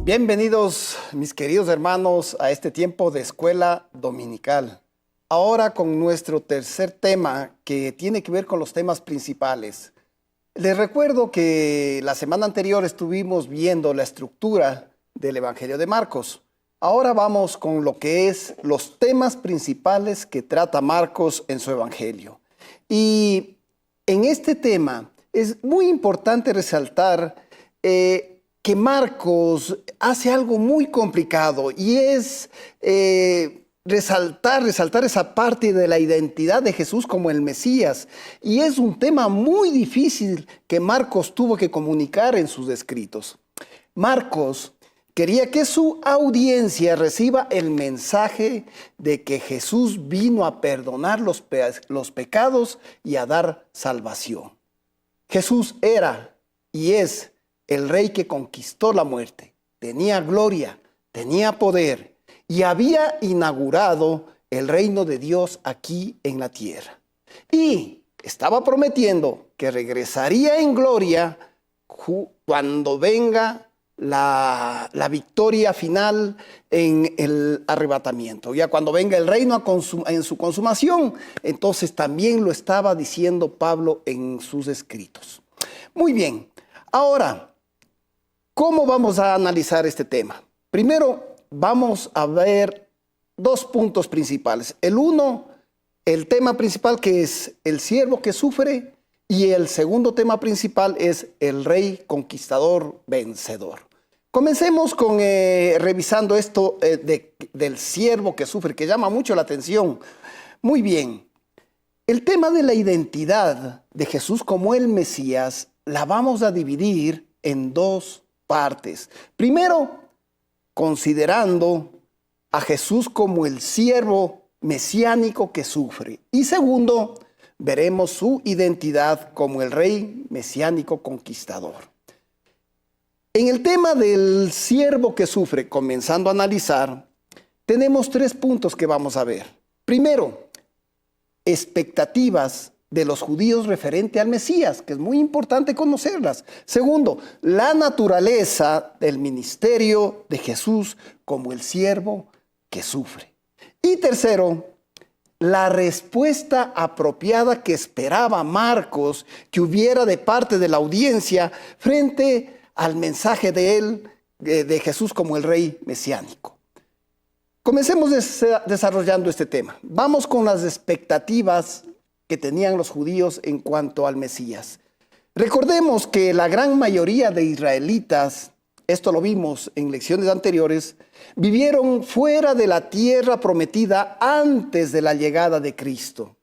Bienvenidos, mis queridos hermanos, a este tiempo de escuela dominical. Ahora con nuestro tercer tema, que tiene que ver con los temas principales. Les recuerdo que la semana anterior estuvimos viendo la estructura del Evangelio de Marcos. Ahora vamos con lo que es los temas principales que trata Marcos en su Evangelio. Y en este tema es muy importante resaltar que Marcos hace algo muy complicado y es resaltar esa parte de la identidad de Jesús como el Mesías. Y es un tema muy difícil que Marcos tuvo que comunicar en sus escritos. Marcos quería que su audiencia reciba el mensaje de que Jesús vino a perdonar los pecados y a dar salvación. Jesús era y es el rey que conquistó la muerte, tenía gloria, tenía poder y había inaugurado el reino de Dios aquí en la tierra. Y estaba prometiendo que regresaría en gloria cuando venga la victoria final en el arrebatamiento. Ya cuando venga el reino en su consumación, entonces también lo estaba diciendo Pablo en sus escritos. Muy bien, ahora, ¿cómo vamos a analizar este tema? Primero, vamos a ver dos puntos principales. El tema principal, que es el siervo que sufre, y el segundo tema principal es el rey conquistador vencedor. Comencemos con revisando esto del siervo que sufre, que llama mucho la atención. Muy bien, el tema de la identidad de Jesús como el Mesías la vamos a dividir en dos partes. Primero, considerando a Jesús como el siervo mesiánico que sufre. Y segundo, veremos su identidad como el rey mesiánico conquistador. En el tema del siervo que sufre, comenzando a analizar, tenemos tres puntos que vamos a ver. Primero, expectativas de los judíos referente al Mesías, que es muy importante conocerlas. Segundo, la naturaleza del ministerio de Jesús como el siervo que sufre. Y tercero, la respuesta apropiada que esperaba Marcos que hubiera de parte de la audiencia frente al mensaje de Jesús como el rey mesiánico. Comencemos desarrollando este tema. Vamos con las expectativas que tenían los judíos en cuanto al Mesías. Recordemos que la gran mayoría de israelitas, esto lo vimos en lecciones anteriores, vivieron fuera de la tierra prometida antes de la llegada de Cristo.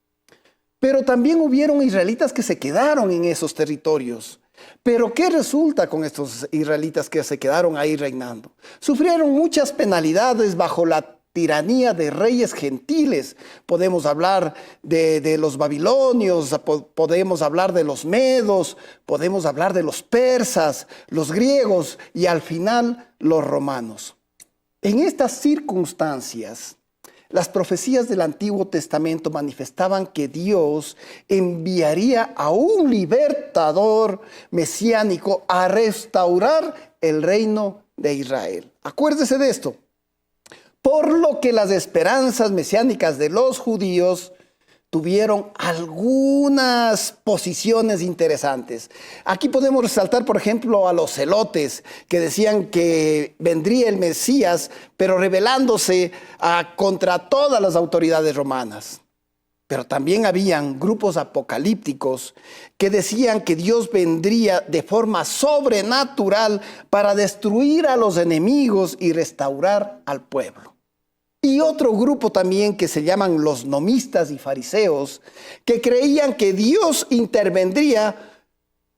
Pero también hubieron israelitas que se quedaron en esos territorios. Pero ¿qué resulta con estos israelitas que se quedaron ahí reinando? Sufrieron muchas penalidades bajo la tiranía de reyes gentiles. Podemos hablar de los babilonios, podemos hablar de los medos, podemos hablar de los persas, los griegos y al final los romanos. En estas circunstancias, las profecías del Antiguo Testamento manifestaban que Dios enviaría a un libertador mesiánico a restaurar el reino de Israel. Acuérdese de esto. Por lo que las esperanzas mesiánicas de los judíos tuvieron algunas posiciones interesantes. Aquí podemos resaltar, por ejemplo, a los celotes, que decían que vendría el Mesías, pero rebelándose contra todas las autoridades romanas. Pero también habían grupos apocalípticos que decían que Dios vendría de forma sobrenatural para destruir a los enemigos y restaurar al pueblo. Y otro grupo también que se llaman los nomistas y fariseos, que creían que Dios intervendría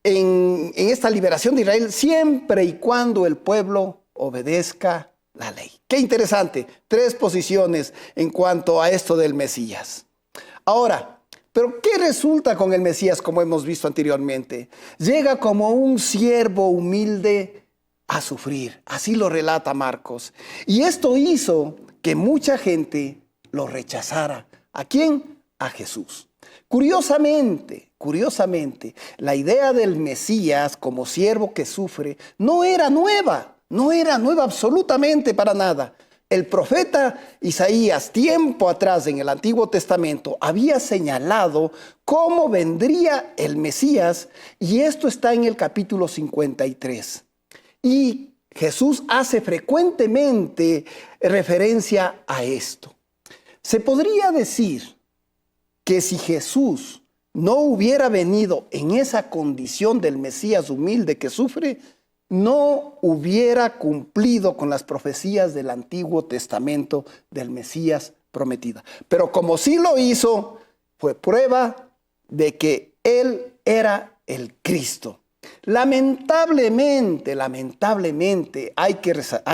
en esta liberación de Israel siempre y cuando el pueblo obedezca la ley. Qué interesante, tres posiciones en cuanto a esto del Mesías. Ahora, Pero ¿qué resulta con el Mesías, como hemos visto anteriormente? Llega como un siervo humilde a sufrir. Así lo relata Marcos. Y esto hizo que mucha gente lo rechazara. ¿A quién? A Jesús. Curiosamente, la idea del Mesías como siervo que sufre no era nueva absolutamente para nada. El profeta Isaías, tiempo atrás en el Antiguo Testamento, había señalado cómo vendría el Mesías, y esto está en el capítulo 53. Y Jesús hace frecuentemente referencia a esto. Se podría decir que si Jesús no hubiera venido en esa condición del Mesías humilde que sufre, no hubiera cumplido con las profecías del Antiguo Testamento del Mesías prometida. Pero como sí lo hizo, fue prueba de que Él era el Cristo. Lamentablemente, hay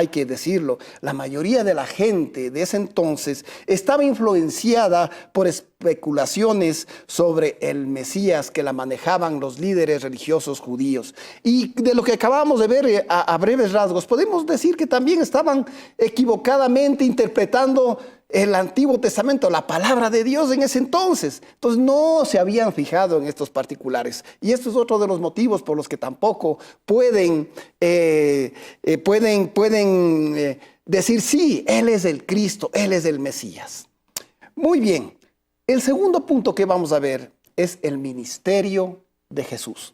que decirlo, la mayoría de la gente de ese entonces estaba influenciada por especulaciones sobre el Mesías que la manejaban los líderes religiosos judíos. Y de lo que acabamos de ver a breves rasgos, podemos decir que también estaban equivocadamente interpretando el Antiguo Testamento, la palabra de Dios en ese entonces. Entonces no se habían fijado en estos particulares. Y esto es otro de los motivos por los que tampoco pueden decir, sí, Él es el Cristo, Él es el Mesías. Muy bien. El segundo punto que vamos a ver es el ministerio de Jesús.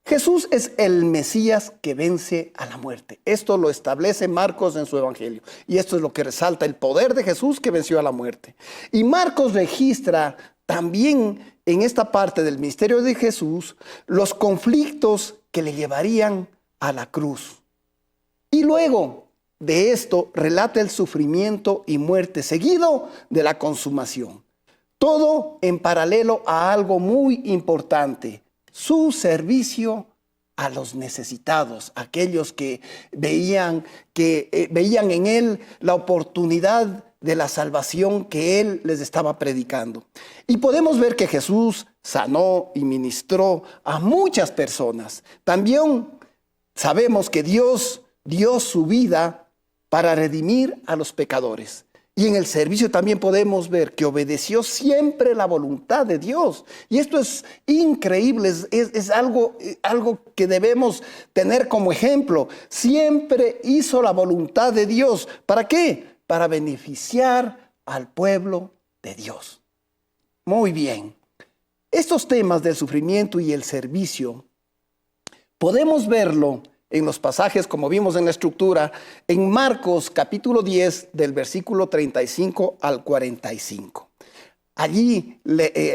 Jesús es el Mesías que vence a la muerte. Esto lo establece Marcos en su Evangelio. Y esto es lo que resalta el poder de Jesús que venció a la muerte. Y Marcos registra también en esta parte del ministerio de Jesús los conflictos que le llevarían a la cruz. Y luego de esto relata el sufrimiento y muerte seguido de la consumación. Todo en paralelo a algo muy importante: su servicio a los necesitados, aquellos que veían en Él la oportunidad de la salvación que Él les estaba predicando. Y podemos ver que Jesús sanó y ministró a muchas personas. También sabemos que Dios dio su vida para redimir a los pecadores. Y en el servicio también podemos ver que obedeció siempre la voluntad de Dios. Y esto es increíble, es algo que debemos tener como ejemplo. Siempre hizo la voluntad de Dios. ¿Para qué? Para beneficiar al pueblo de Dios. Muy bien. Estos temas del sufrimiento y el servicio podemos verlo en los pasajes, como vimos en la estructura, en Marcos capítulo 10, del versículo 35 al 45. Allí,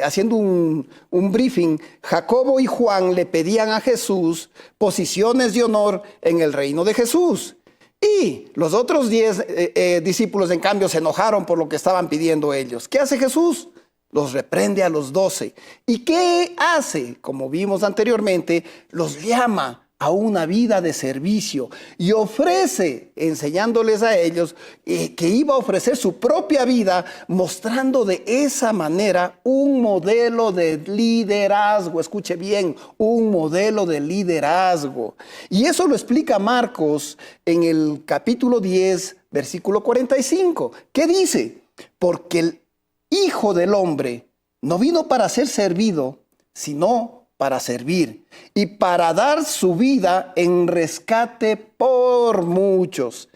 haciendo un briefing, Jacobo y Juan le pedían a Jesús posiciones de honor en el reino de Jesús. Y los otros 10 discípulos, en cambio, se enojaron por lo que estaban pidiendo ellos. ¿Qué hace Jesús? Los reprende a los 12. ¿Y qué hace? Como vimos anteriormente, los llama a una vida de servicio y ofrece, enseñándoles a ellos que iba a ofrecer su propia vida, mostrando de esa manera un modelo de liderazgo. Escuche bien, un modelo de liderazgo. Y eso lo explica Marcos en el capítulo 10, versículo 45. ¿Qué dice? Porque el Hijo del Hombre no vino para ser servido, sino para servir y para dar su vida en rescate por muchos.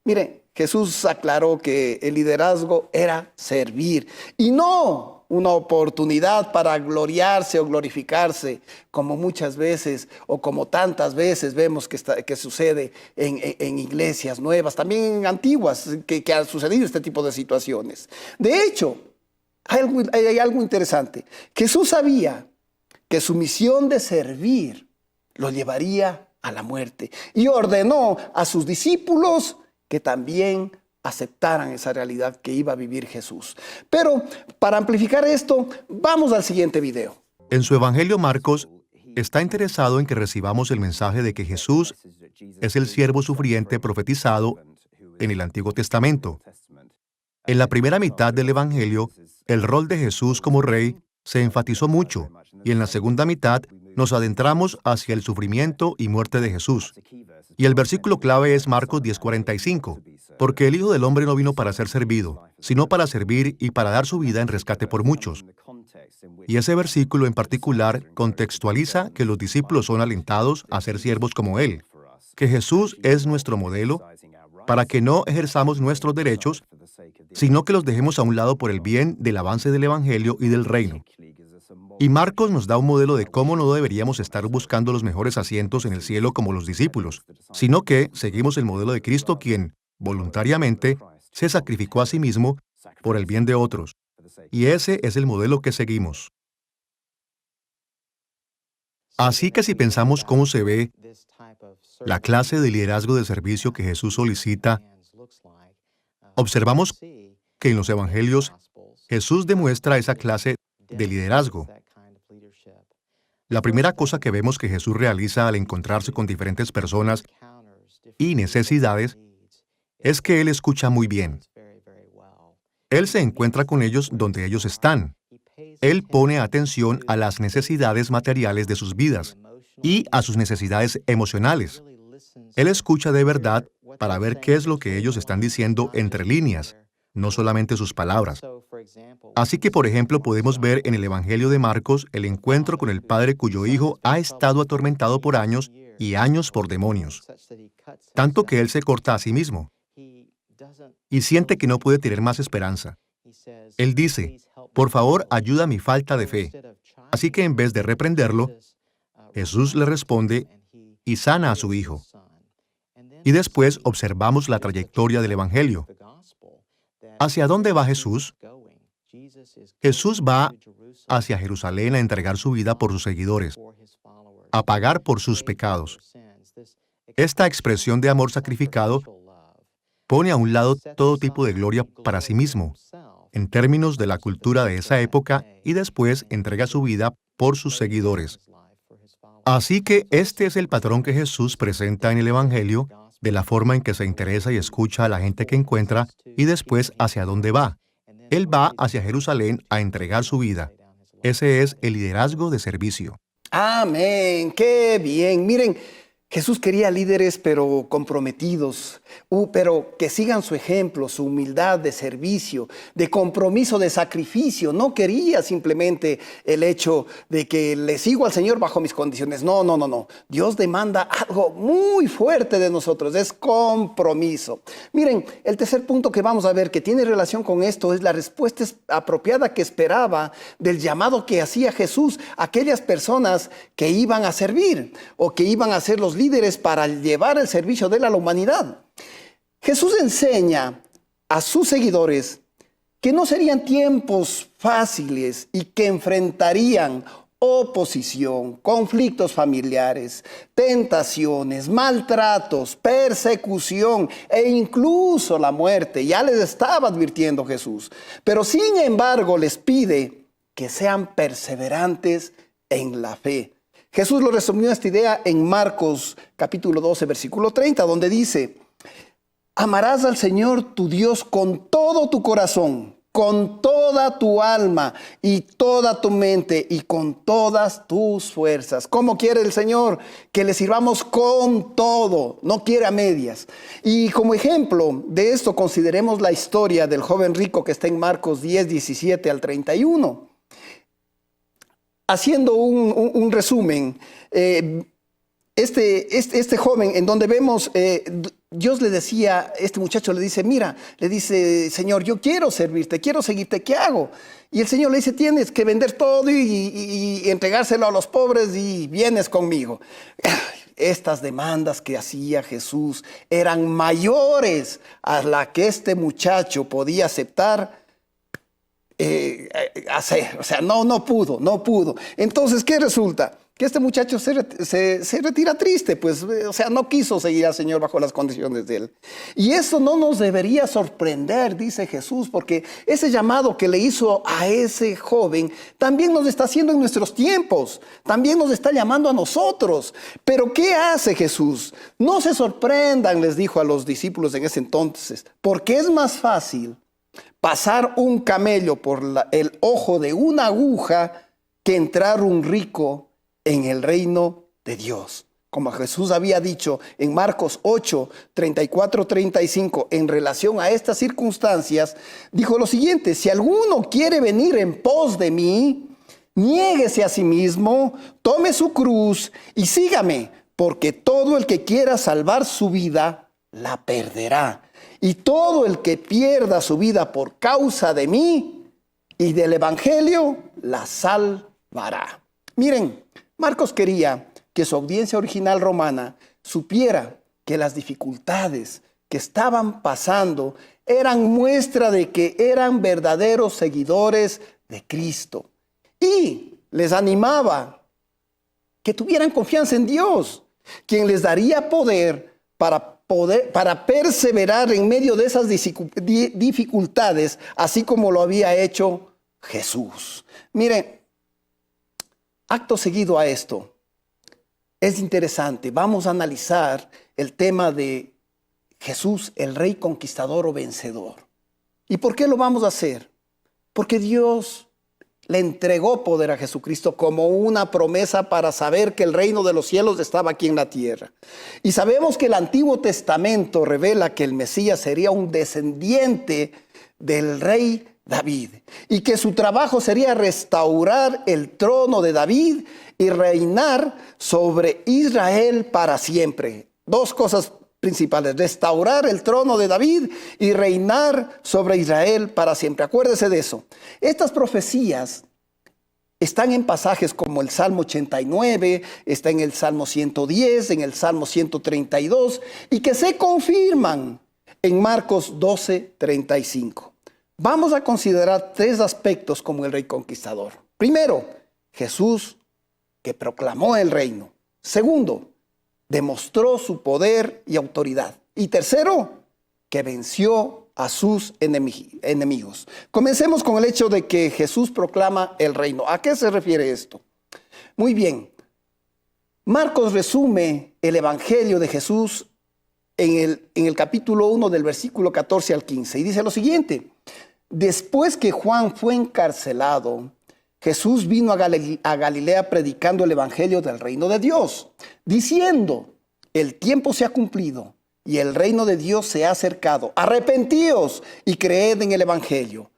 Miren, Jesús aclaró que el liderazgo era servir y no una oportunidad para gloriarse o glorificarse, como muchas veces o como tantas veces vemos que sucede en iglesias nuevas, también en antiguas, que han sucedido este tipo de situaciones. De hecho, hay algo interesante. Jesús sabía que su misión de servir lo llevaría a la muerte y ordenó a sus discípulos que también aceptaran esa realidad que iba a vivir Jesús. Pero para amplificar esto, vamos al siguiente video. En su Evangelio, Marcos está interesado en que recibamos el mensaje de que Jesús es el siervo sufriente profetizado en el Antiguo Testamento. En la primera mitad del Evangelio, el rol de Jesús como rey se enfatizó mucho, y en la segunda mitad nos adentramos hacia el sufrimiento y muerte de Jesús. Y el versículo clave es Marcos 10:45, porque el Hijo del Hombre no vino para ser servido, sino para servir y para dar su vida en rescate por muchos. Y ese versículo en particular contextualiza que los discípulos son alentados a ser siervos como Él, que Jesús es nuestro modelo para que no ejerzamos nuestros derechos, sino que los dejemos a un lado por el bien del avance del Evangelio y del reino. Y Marcos nos da un modelo de cómo no deberíamos estar buscando los mejores asientos en el cielo como los discípulos, sino que seguimos el modelo de Cristo, quien, voluntariamente, se sacrificó a sí mismo por el bien de otros. Y ese es el modelo que seguimos. Así que si pensamos cómo se ve la clase de liderazgo de servicio que Jesús solicita, observamos que en los evangelios Jesús demuestra esa clase de liderazgo. La primera cosa que vemos que Jesús realiza al encontrarse con diferentes personas y necesidades es que Él escucha muy bien. Él se encuentra con ellos donde ellos están. Él pone atención a las necesidades materiales de sus vidas y a sus necesidades emocionales. Él escucha de verdad para ver qué es lo que ellos están diciendo entre líneas, no solamente sus palabras. Así que, por ejemplo, podemos ver en el Evangelio de Marcos el encuentro con el padre cuyo hijo ha estado atormentado por años y años por demonios, tanto que él se corta a sí mismo y siente que no puede tener más esperanza. Él dice, por favor, ayuda a mi falta de fe. Así que en vez de reprenderlo, Jesús le responde y sana a su hijo. Y después observamos la trayectoria del Evangelio. ¿Hacia dónde va Jesús? Jesús va hacia Jerusalén a entregar su vida por sus seguidores, a pagar por sus pecados. Esta expresión de amor sacrificado pone a un lado todo tipo de gloria para sí mismo, en términos de la cultura de esa época, y después entrega su vida por sus seguidores. Así que este es el patrón que Jesús presenta en el Evangelio, de la forma en que se interesa y escucha a la gente que encuentra, y después hacia dónde va. Él va hacia Jerusalén a entregar su vida. Ese es el liderazgo de servicio. Amén, qué bien. Miren, Jesús quería líderes pero comprometidos, pero que sigan su ejemplo, su humildad de servicio, de compromiso, de sacrificio. No quería simplemente el hecho de que le sigo al Señor bajo mis condiciones. No. Dios demanda algo muy fuerte de nosotros, es compromiso. Miren, el tercer punto que vamos a ver que tiene relación con esto es la respuesta apropiada que esperaba del llamado que hacía Jesús a aquellas personas que iban a servir o que iban a ser los líderes para llevar el servicio de la humanidad. Jesús enseña a sus seguidores que no serían tiempos fáciles y que enfrentarían oposición, conflictos familiares, tentaciones, maltratos, persecución e incluso la muerte. Ya les estaba advirtiendo Jesús. Pero sin embargo les pide que sean perseverantes en la fe. Jesús lo resumió esta idea en Marcos capítulo 12, versículo 30, donde dice: amarás al Señor tu Dios con todo tu corazón, con toda tu alma y toda tu mente y con todas tus fuerzas. ¿Cómo quiere el Señor? Que le sirvamos con todo, no quiere a medias. Y como ejemplo de esto consideremos la historia del joven rico que está en Marcos 10, 17 al 31. Haciendo un resumen, este joven en donde vemos, Dios le decía, este muchacho le dice, mira, le dice, Señor, yo quiero servirte, quiero seguirte, ¿qué hago? Y el Señor le dice, tienes que vender todo y entregárselo a los pobres y vienes conmigo. Estas demandas que hacía Jesús eran mayores a la que este muchacho podía aceptar. Hacer, o sea, no pudo. Entonces, ¿qué resulta? Que este muchacho se retira triste, pues, o sea, no quiso seguir al Señor bajo las condiciones de él. Y eso no nos debería sorprender, dice Jesús, porque ese llamado que le hizo a ese joven también nos está haciendo en nuestros tiempos, también nos está llamando a nosotros. Pero ¿qué hace Jesús? No se sorprendan, les dijo a los discípulos en ese entonces, porque es más fácil pasar un camello por el ojo de una aguja que entrar un rico en el reino de Dios. Como Jesús había dicho en Marcos 8, 34, 35, en relación a estas circunstancias, dijo lo siguiente: si alguno quiere venir en pos de mí, niéguese a sí mismo, tome su cruz y sígame, porque todo el que quiera salvar su vida, la perderá. Y todo el que pierda su vida por causa de mí y del evangelio, la salvará. Miren, Marcos quería que su audiencia original romana supiera que las dificultades que estaban pasando eran muestra de que eran verdaderos seguidores de Cristo. Y les animaba que tuvieran confianza en Dios, quien les daría poder para perseverar en medio de esas dificultades, así como lo había hecho Jesús. Miren, acto seguido a esto, es interesante, vamos a analizar el tema de Jesús, el rey conquistador o vencedor. ¿Y por qué lo vamos a hacer? Porque Dios le entregó poder a Jesucristo como una promesa para saber que el reino de los cielos estaba aquí en la tierra. Y sabemos que el Antiguo Testamento revela que el Mesías sería un descendiente del rey David y que su trabajo sería restaurar el trono de David y reinar sobre Israel para siempre. Dos cosas principales: restaurar el trono de David y reinar sobre Israel para siempre. Acuérdese de eso. Estas profecías están en pasajes como el Salmo 89, está en el Salmo 110, en el Salmo 132 y que se confirman en Marcos 12, 35. Vamos a considerar tres aspectos como el rey conquistador. Primero, Jesús, que proclamó el reino. Segundo, demostró su poder y autoridad. Y tercero, que venció a sus enemigos. Comencemos con el hecho de que Jesús proclama el reino. ¿A qué se refiere esto? Muy bien. Marcos resume el evangelio de Jesús en el capítulo 1 del versículo 14 al 15. Y dice lo siguiente: después que Juan fue encarcelado, Jesús vino a Galilea predicando el evangelio del reino de Dios, diciendo: el tiempo se ha cumplido y el reino de Dios se ha acercado. Arrepentíos y creed en el evangelio.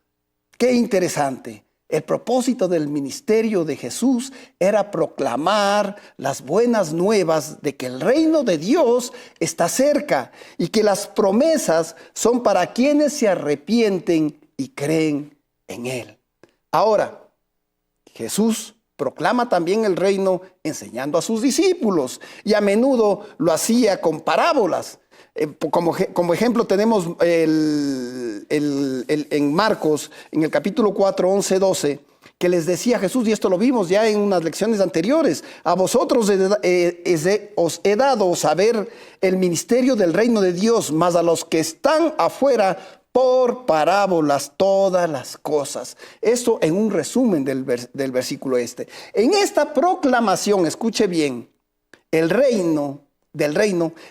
Qué interesante. El propósito del ministerio de Jesús era proclamar las buenas nuevas de que el reino de Dios está cerca y que las promesas son para quienes se arrepienten y creen en Él. Ahora, Jesús proclama también el reino enseñando a sus discípulos y a menudo lo hacía con parábolas. Como ejemplo tenemos en Marcos, en el capítulo 4, 11, 12, que les decía Jesús, y esto lo vimos ya en unas lecciones anteriores: a vosotros os he dado saber el ministerio del reino de Dios, mas a los que están afuera por parábolas todas las cosas. Esto en un resumen del versículo este. En esta proclamación, escuche bien, del reino,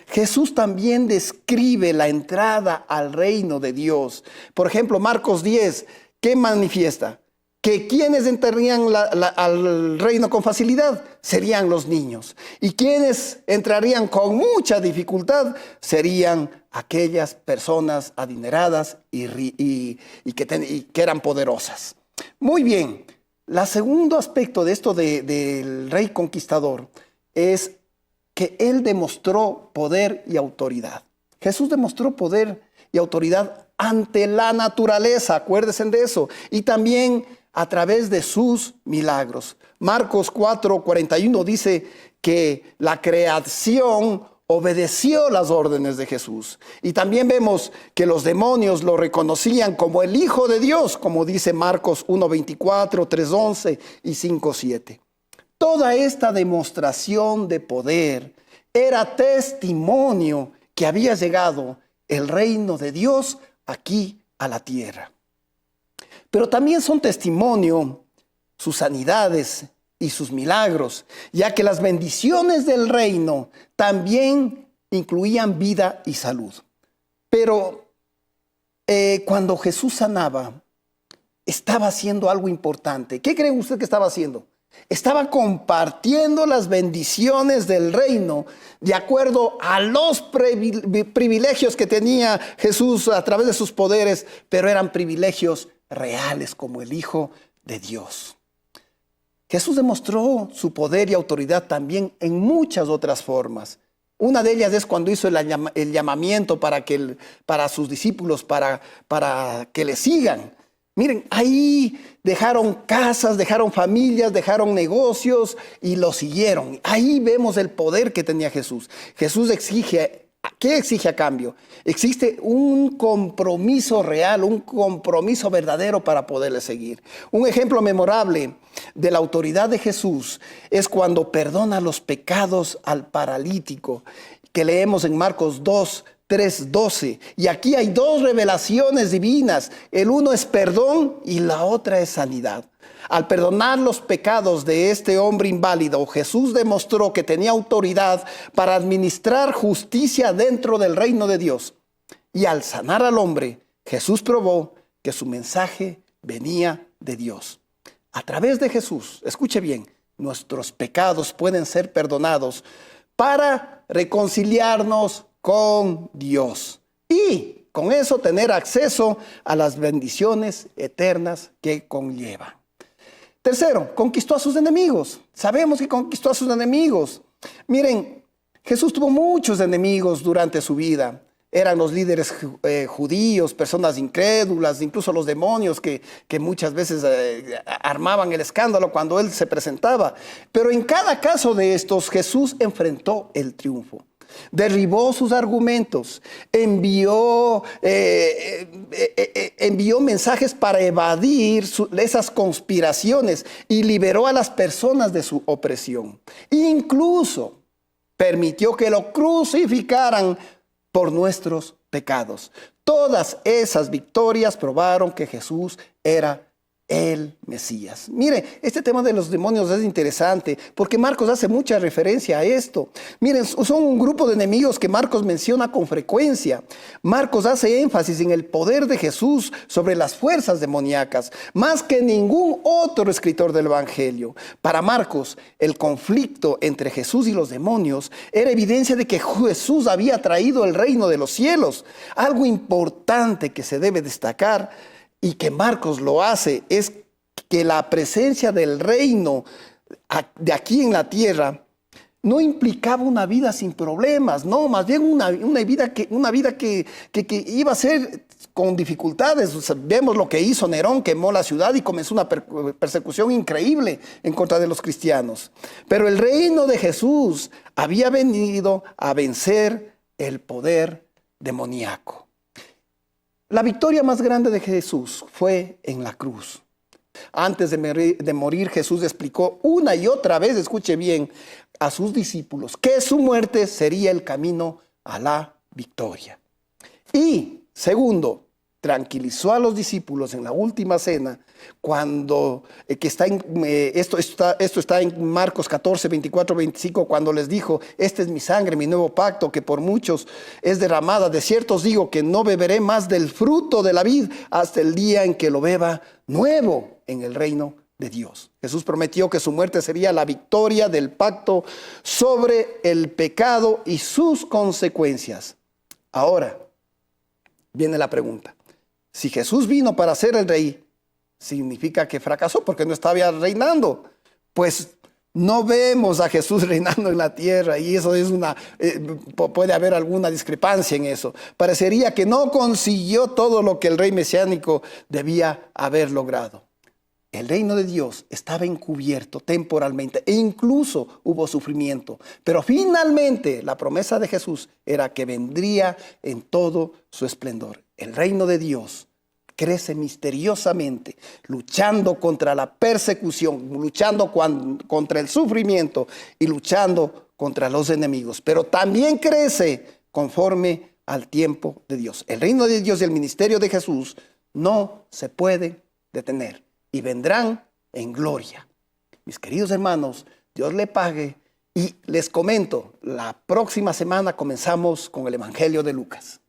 Jesús también describe la entrada al reino de Dios. Por ejemplo, Marcos 10, ¿qué manifiesta? Que quienes entrarían al reino con facilidad serían los niños. Y quienes entrarían con mucha dificultad serían aquellas personas adineradas y que eran poderosas. Muy bien, el segundo aspecto de esto del rey conquistador es que él demostró poder y autoridad. Jesús demostró poder y autoridad ante la naturaleza, acuérdense de eso, y también a través de sus milagros. Marcos 4, 41 dice que la creación obedeció las órdenes de Jesús. Y también vemos que los demonios lo reconocían como el Hijo de Dios, como dice Marcos 1, 24, 3, 11 y 5, 7. Toda esta demostración de poder era testimonio que había llegado el reino de Dios aquí a la tierra. Pero también son testimonio sus sanidades y sus milagros, ya que las bendiciones del reino también incluían vida y salud. Pero cuando Jesús sanaba, estaba haciendo algo importante. ¿Qué cree usted que estaba haciendo? Estaba compartiendo las bendiciones del reino de acuerdo a los privilegios que tenía Jesús a través de sus poderes, pero eran privilegios reales como el Hijo de Dios. Jesús demostró su poder y autoridad también en muchas otras formas. Una de ellas es cuando hizo el llamamiento para sus discípulos, para que le sigan. Miren, ahí dejaron casas, dejaron familias, dejaron negocios y lo siguieron. Ahí vemos el poder que tenía Jesús. Jesús exige, ¿qué exige a cambio? Existe un compromiso real, un compromiso verdadero para poderle seguir. Un ejemplo memorable de la autoridad de Jesús es cuando perdona los pecados al paralítico, que leemos en Marcos 2:3-12. Y aquí hay dos revelaciones divinas. El uno es perdón y la otra es sanidad. Al perdonar los pecados de este hombre inválido, Jesús demostró que tenía autoridad para administrar justicia dentro del reino de Dios. Y al sanar al hombre, Jesús probó que su mensaje venía de Dios. A través de Jesús, escuche bien, nuestros pecados pueden ser perdonados para reconciliarnos con Dios y con eso tener acceso a las bendiciones eternas que conlleva. Tercero, conquistó a sus enemigos. Sabemos que conquistó a sus enemigos. Miren, Jesús tuvo muchos enemigos durante su vida. Eran los líderes judíos, personas incrédulas, incluso los demonios que muchas veces armaban el escándalo cuando él se presentaba. Pero en cada caso de estos, Jesús enfrentó el triunfo. Derribó sus argumentos, envió mensajes para evadir esas conspiraciones y liberó a las personas de su opresión. Incluso permitió que lo crucificaran por nuestros pecados. Todas esas victorias probaron que Jesús era el Mesías. Mire, este tema de los demonios es interesante porque Marcos hace mucha referencia a esto. Miren, son un grupo de enemigos que Marcos menciona con frecuencia. Marcos hace énfasis en el poder de Jesús sobre las fuerzas demoníacas, más que ningún otro escritor del Evangelio. Para Marcos, el conflicto entre Jesús y los demonios era evidencia de que Jesús había traído el reino de los cielos. Algo importante que se debe destacar y que Marcos lo hace, es que la presencia del reino de aquí en la tierra no implicaba una vida sin problemas, no, más bien una vida que iba a ser con dificultades. O sea, vemos lo que hizo Nerón, quemó la ciudad y comenzó una persecución increíble en contra de los cristianos. Pero el reino de Jesús había venido a vencer el poder demoníaco. La victoria más grande de Jesús fue en la cruz. Antes de morir, Jesús explicó una y otra vez, escuche bien, a sus discípulos que su muerte sería el camino a la victoria. Y segundo, tranquilizó a los discípulos en la última cena, cuando esto está en Marcos 14:24-25, cuando les dijo: esta es mi sangre, mi nuevo pacto, que por muchos es derramada. De cierto os digo que no beberé más del fruto de la vid hasta el día en que lo beba nuevo en el reino de Dios. Jesús prometió que su muerte sería la victoria del pacto sobre el pecado y sus consecuencias. Ahora viene la pregunta: si Jesús vino para ser el rey, ¿significa que fracasó porque no estaba reinando? Pues no vemos a Jesús reinando en la tierra, y eso es puede haber alguna discrepancia en eso. Parecería que no consiguió todo lo que el rey mesiánico debía haber logrado. El reino de Dios estaba encubierto temporalmente e incluso hubo sufrimiento. Pero finalmente la promesa de Jesús era que vendría en todo su esplendor. El reino de Dios crece misteriosamente, luchando contra la persecución, luchando contra el sufrimiento y luchando contra los enemigos. Pero también crece conforme al tiempo de Dios. El reino de Dios y el ministerio de Jesús no se puede detener y vendrán en gloria. Mis queridos hermanos, Dios le pague, y les comento, la próxima semana comenzamos con el Evangelio de Lucas.